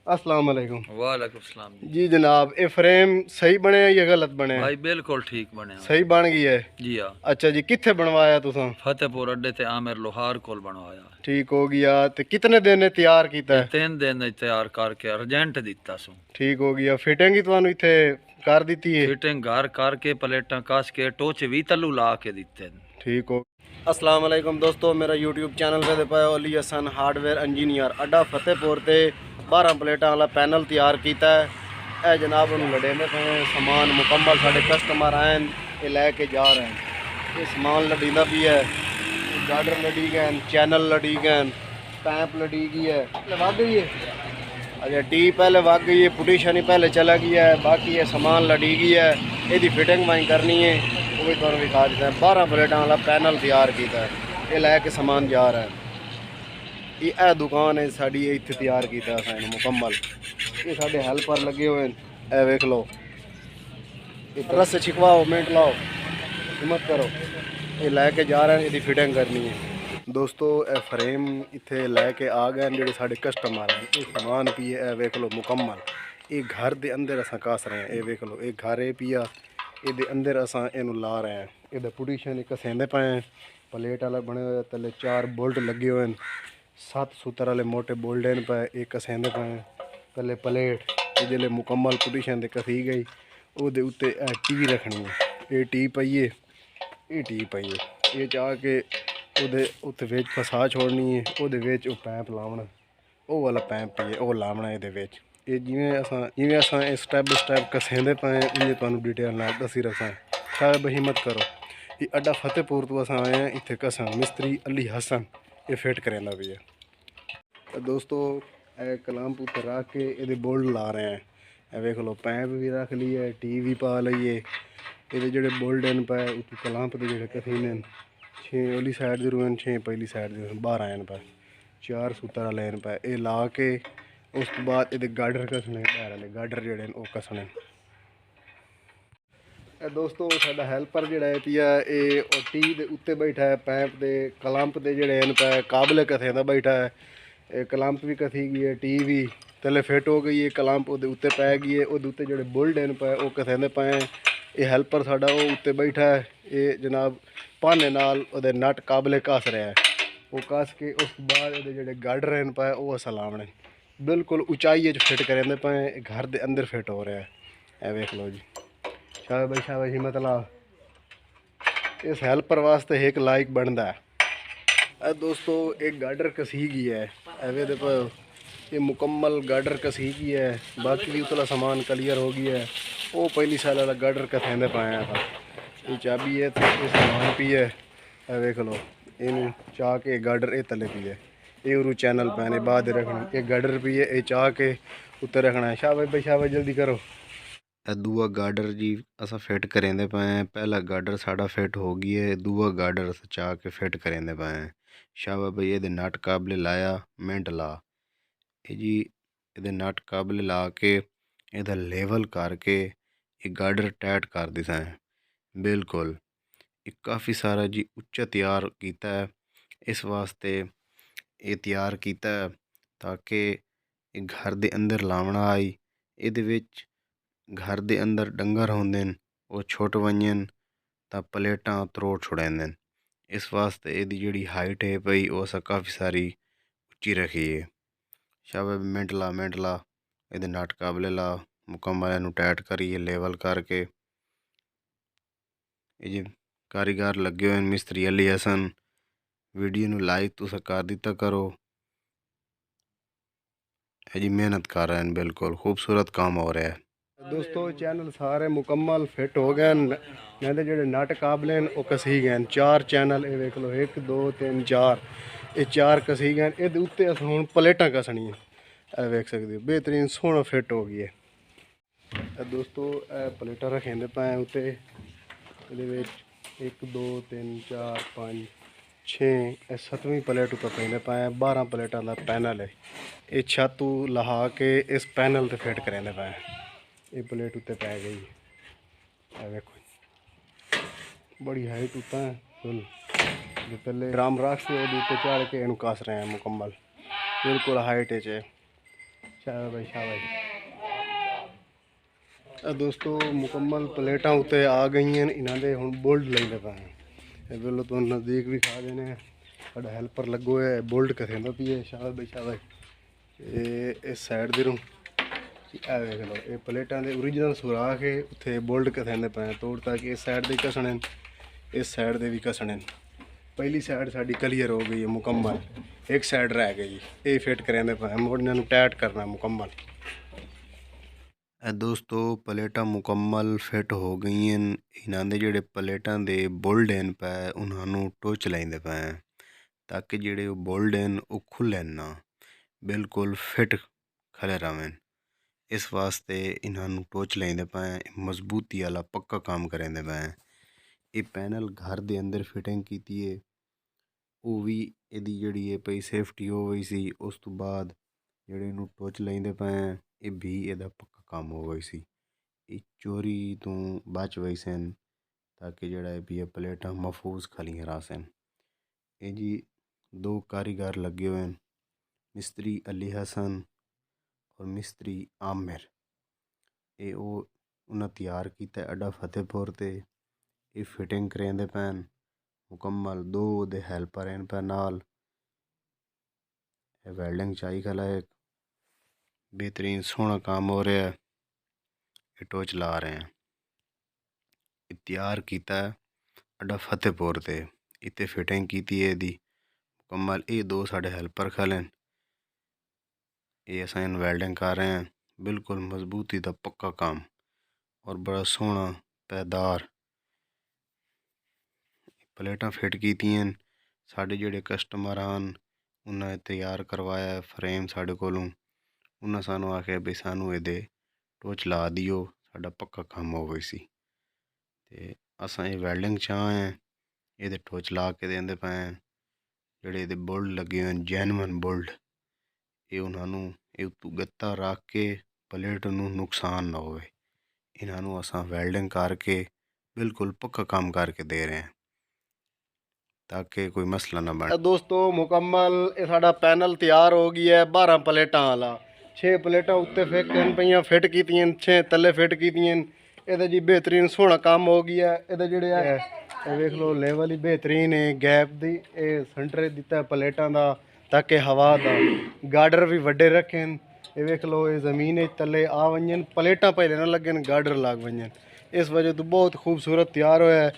अस्सलाम वालेकुम। वालेकुम सलाम जी। जी जनाब, ये फ्रेम सही बने या गलत बने? भाई बिल्कुल ठीक बने हो। सही बन गई है। जी हाँ। अच्छा जी, कित्थे बनवाया तुसां? फतेहपुर अड्डे ते आमिर लोहार कोल बनवाया। ठीक हो गया। ते कितने दिन ने तैयार ये किया है? 3 दिन तैयार करके अर्जेंट दिता सू। ठीक हो गया। फिटिंग ही तुहानू इत्थे कर दी है? फिटिंग घर करके प्लेटा कस के टोच भी तलू ला के दिते। ठीक हो। अस्सलाम वालेकुम दोस्तों, मेरा यूट्यूब चैनल पे पाया ओली हसन हार्डवेयर इंजीनियर अड्डा फतेहपुर ते 12 प्लेटा वाला पैनल तैयार किया है। ए जनाब उन्होंने लड़ेंदे पे समान मुकम्मल साढ़े कस्टमर आए ये लैके जा रहे हैं। ये समान लड़ीदा भी है, गार्डर लड़ी गए, चैनल लड़ी गए, पैंप लड़ी गई है, वग गई है। अच्छा टी पहले वग गई है, पुटी शनी पहले चला गया है, बाकी ये समान लड़ी गई है। यदि फिटिंग वहीं करनी है वो भी तुम दिखा देते हैं। 12 प्लेटा वाला पैनल तैयार किया है, ये लैके समान जा रहा है। ये दुकान है साड़ी, इतने तैयार किया है मुकम्मल। ये साढ़े हेल्पर लगे हुए हैं, ए वेख लो। रस छिकवाओ, मिनट लाओ, हिम्मत करो। ये लैके जा रहे हैं, यदि फिटिंग करनी है। दोस्तों ए फ्रेम इतने लैके आ गए जो साढ़े कस्टमर हैं। ये समान भी है, वेख लो मुकम्मल। ये घर के अंदर अस कस रहे हैं, ये वेख लो। ये घर है पिया, ये अंदर असा इन ला रहे हैं। ये पुटीशन कसेंदे पे हैं, प्लेट वाला बने हुए, तले 4 बोल्ट लगे हुए हैं, 7 सूत्र वाले मोटे बोल्ट पे एक कसेंदे पे हैं। तले प्लेट जिले मुकम्मल पुटीशन से कसी गई वो उत्ते टी रखनी है। ये टी पाइए, ये टी पाइए, ये चाह के उत्ते विच फसा छोड़नी है। वो पैंप लावना, वो वाला पैंप पाइए वो लावना ये। ये जिमें असा स्टैप बाय स्टैप कसेंदे पे उन्हें तुहानू डिटेल नाल दसी रखा है। शायद हिम्मत करो। ये अड्डा फतेहपुर तो असा आए हैं, इतने कसन मिस्त्री अली हसन ये फिट करेंदा भी है। तो दोस्तों कलाम उत्ते रख के ये बोल्ट ला रहे हैं। वेख लो पैंप भी रख लिए, टी भी पा लीए। ये जो बोल्ट हैं पे उत्ते कलांप के जो कसीने 6 ओली साइड जरूर 6 पहली साइड 12 हैं पे, 4 सूत्र वाले पे। ये ला के उस तो बाद ये गाडर कसने, बाहर वाले गाडर जोड़े वो कसने। दोस्तों साडा हेल्पर जोड़ा है पिया ये टी के उत्ते बैठा है, पैंप के कलंप के जोड़े पे काबले कथे का बैठा है। कलंप भी कसी गई है, टी भी तले फिट हो गई है, कलंप वो उत्ते पै गई है। वो उत्ते जोड़े बुल्ड हैं पे वो कसेंदे पे हैं। ये हेल्पर साडा वो उत्ते बैठा है। ये जनाब भाने नाल ओदे नट काबले कस रहा है। वो कस के उस बाद जोड़े गाडर हैं पे वो अस लावने बिल्कुल ऊंचाई फिट करेंदे पे। घर के अंदर फिट हो रहा है, ए वेख लो जी। शाबाश शाबाश, हिम्मत ला। इस हेल्पर वास्ते एक लाइक बनता है। दोस्तों एक गाडर कसी गई है, एवे दे पर ये मुकम्मल गाडर कसी गई है। बाकी भी उतला सामान क्लियर हो गया है। वो पहली साल वाला गाडर कथेंदे पाया था। ये चाबी है तो ये सामान पी है, वेख लो। इन चाह के गाडर ये तले पी है, ये उरू चैनल पैने बाद रखना। ये गाडर पी है, ये चाह के उत्ते रखना है। शाबाश भाई शाबाश, जल्दी करो। दूआ गाडर जी असा फिट करेंदे पे हैं। पहला गाडर साड़ा फिट हो गया है, दूआ गाडर अस चाह के फिट करेंदे पे हैं। शाबाश भाई, ये नट काबले लाया, मिनट ला। ये जी ये नट काबले ला के ये लेवल करके ये गाडर टाइट कर दिसा है बिल्कुल। ये काफ़ी सारा जी उच्चा तैयार किया है, इस वास्ते ये तैयार किया है ताकि घर के अंदर लावना आई। ये घर के अंदर डंगर होंदे वो छुट वजन तो प्लेटा त्रोड़ छुड़ेंदे। इस वास्ते यदी जी हाइट है पई वो अस काफ़ी सारी उच्ची रखी है। शाबाश मिनट ला ये नट काबले ला मुकम्मल इनू टाइट करिए लेवल करके। ये जी कारीगर लगे हुए मिस्त्री अली हसन। वीडियो नू लाइक तुस कर दिता करो। ये जी मेहनत कर रहे हैं, बिल्कुल खूबसूरत काम हो रहा है। दोस्तों चैनल सारे मुकम्मल फिट हो गए। नंदे जो नट काबले वो कसी गए, 4 चैनल ये देख लो, 1 2 3 4, ये 4 कसी गए। ये उत्ते अस हुण प्लेटा कसनी है, वेख सकते हो बेहतरीन सोहना फिट हो गई है। दोस्तों प्लेटा रखेंदे पे उत्ते, ये 1 2 3 4 5 6 7वीं प्लेट उत्ते पेंदे पे। 12 प्लेटा का पैनल है। ये छत लहा के इस पैनल से फिट करेंदे पे। ये प्लेट उत्ते पै गई है, देखो बड़ी हाइट उत्ता है फुल। जो पहले ड्रम रख के वो उत्ते चढ़ के इन कस रहे हैं मुकम्मल, बिल्कुल हाइट है। शाबाश शाबाश। दोस्तों मुकम्मल प्लेटां उत्ते आ गई हैं, इन्हां दे हुण बोल्ट लैंदे पए हैं। ਇਹ ਵੇਲੋ ਤੁਹਾਨੂੰ ਨਜ਼ਦੀਕ ਵੀ ਖਾ ਦੇਣੇ। ਸਾਡਾ ਹੈਲਪਰ ਲੱਗੋ ਹੈ ਬੋਲਟ ਕਥੇਂਦਾ ਪਈ ਸ਼ਾਬਾਸ਼ ਸ਼ਾਬਾਸ਼। ਇਹ ਇਸ ਸਾਈਡ ਦੇ ਨੂੰ ਇਹ ਵੇਖ ਲਓ, ਇਹ ਪਲੇਟਾਂ ਦੇ ਓਰੀਜਨਲ ਸੁਰਾਖ ਹੈ, ਉੱਥੇ ਬੋਲਟ ਕਥੇਂਦੇ ਪਏ ਤੋੜ ਤਾਂ ਕਿ ਇਸ ਸਾਈਡ ਦੇ ਘਸਣੇ, ਇਸ ਸਾਈਡ ਦੇ ਵੀ ਘਸਣੇ। ਪਹਿਲੀ ਸਾਈਡ ਸਾਡੀ ਕਲੀਅਰ ਹੋ ਗਈ ਹੈ ਮੁਕੰਮਲ, ਇੱਕ ਸਾਈਡ ਰਹਿ ਗਈ, ਇਹ ਫਿੱਟ ਕਰਾਂਦੇ ਪਏ ਮੋੜਨਾਂ ਨੂੰ ਟਾਈਟ ਕਰਨਾ ਮੁਕੰਮਲ। दोस्तों प्लेटां मुकम्मल फिट हो गई हैं। इन्हां दे जिहड़े प्लेटां दे बुल्ड हैं पै उन्हां टोच लाइंदे पे हैं ताकि जिहड़े बुल्ड हैं वो खुलन ना, बिल्कुल फिट खड़े रहें। इस वास्ते इन्हां टोच लाइंदे पे हैं, मजबूती वाला पक्का काम करेंदे पे हैं। ये पैनल घर दे अंदर फिटिंग कीती है, वो भी इहदी जिहड़ी है पई सेफ्टी हो गई सी। उस तो बाद जिहड़े इहनूं टोच लाइंदे पे हैं ये भी इहदा पक्का काम हो गई सी। ये चोरी तो बच गई सन ताकि जड़ा भी ये प्लेटां महफूज खलियां रह सन। ये जी दो कारीगर लगे हुए हैं, मिस्त्री अली हसन और मिस्त्री आमिर। ये उन्हें तैयार किया अड्डा फतेहपुर ते। ये फिटिंग करेंदे पैन मुकम्मल, दो दे हैल्पर हैं पे नाल। वेल्डिंग चाई खला एक बेहतरीन सोहना काम हो रहा है। ये टोच ला रहे हैं, तैयार किया अड्डा फतेहपुर ते। इतने फिटिंग की है दी मुकम्मल। ये दो साढ़े हैल्पर खले, ये असां वेल्डिंग कर रहे हैं। बिल्कुल मजबूती का पक्का काम और बड़ा सोहना पैदार प्लेटां फिट की हैं। साढ़े जिहड़े कस्टमर आन उन्हें तैयार करवाया फ्रेम साढ़े कोलों, उन्हें सानू आख्या भी सानू ये टोच ला दियो, साडा पक्का काम हो गई सी। ते असां ये वेल्डिंग चाह हैं, ये टोच ला के देंदे पे हैं। जेह्ड़े ये बुल्ड लगे हुए हैं जैनवन बुल्ड, ये उन्होंने ये उत्तू गत्ता रख के प्लेट नूं नुकसान ना होवे, इन्हों असां वेल्डिंग करके बिल्कुल पक्का काम करके दे रहे हैं ताकि कोई मसला ना बने। दोस्तों मुकम्मल ये साडा पैनल तैयार हो गया है 12 प्लेटां वाला। 6 प्लेटां उत्ते फिट कीतियां, 6 थल्ले फिट कीतियां। ये जी बेहतरीन सोहना काम हो गया है। ये जिहड़े है वेख लो लेवल ही बेहतरीन है, गैप दी ये सेंटर दिता है प्लेटां दा ताकि हवा दा गार्डर भी वड्डे रखें। ये वेख लो ये जमीन थल्ले आ वंजन, प्लेटां पहले ना लगन, गार्डर लग वंजन। इस वजह तो बहुत खूबसूरत तैयार होया है।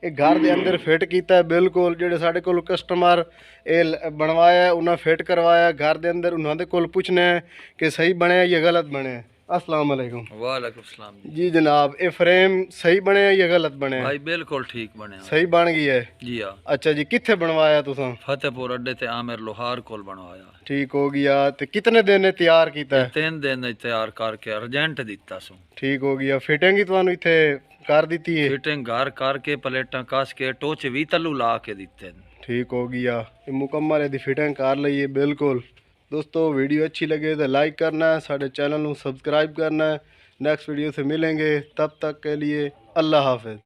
ये घर के अंदर फिट किया है बिल्कुल। जो साढ़े को कस्टमर ये बनवाया उन्हें फिट करवाया घर के अंदर, उन्होंने को पूछना है कि सही बने या गलत बने। अस्सलाम वालेकुम। वालेकुम सलाम जी जनाब, ये फ्रेम सही बने या गलत बने? भाई बिल्कुल ठीक बने, सही बन गई है जी हाँ। अच्छा जी, कित्थे बनवाया तुसां? फतेहपुर अड्डे ते आमिर लोहार कोल बनवाया। ठीक हो गया। तो कितने दिन तैयार किया? 3 दिन तैयार करके अर्जेंट दिता सू। ठीक हो गया। फिटिंग ही तुहानू इत्थे कर दी है? फिटिंग घर करके प्लेटां कस के टोच भी तलू ला के दिते। ठीक हो गया। ये मुकम्मल यदि फिटिंग कर ली बिल्कुल। दोस्तों वीडियो अच्छी लगे तो लाइक करना है, साढ़े चैनल को सब्सक्राइब करना है। नेक्स्ट वीडियो से मिलेंगे, तब तक के लिए अल्लाह हाफिज़।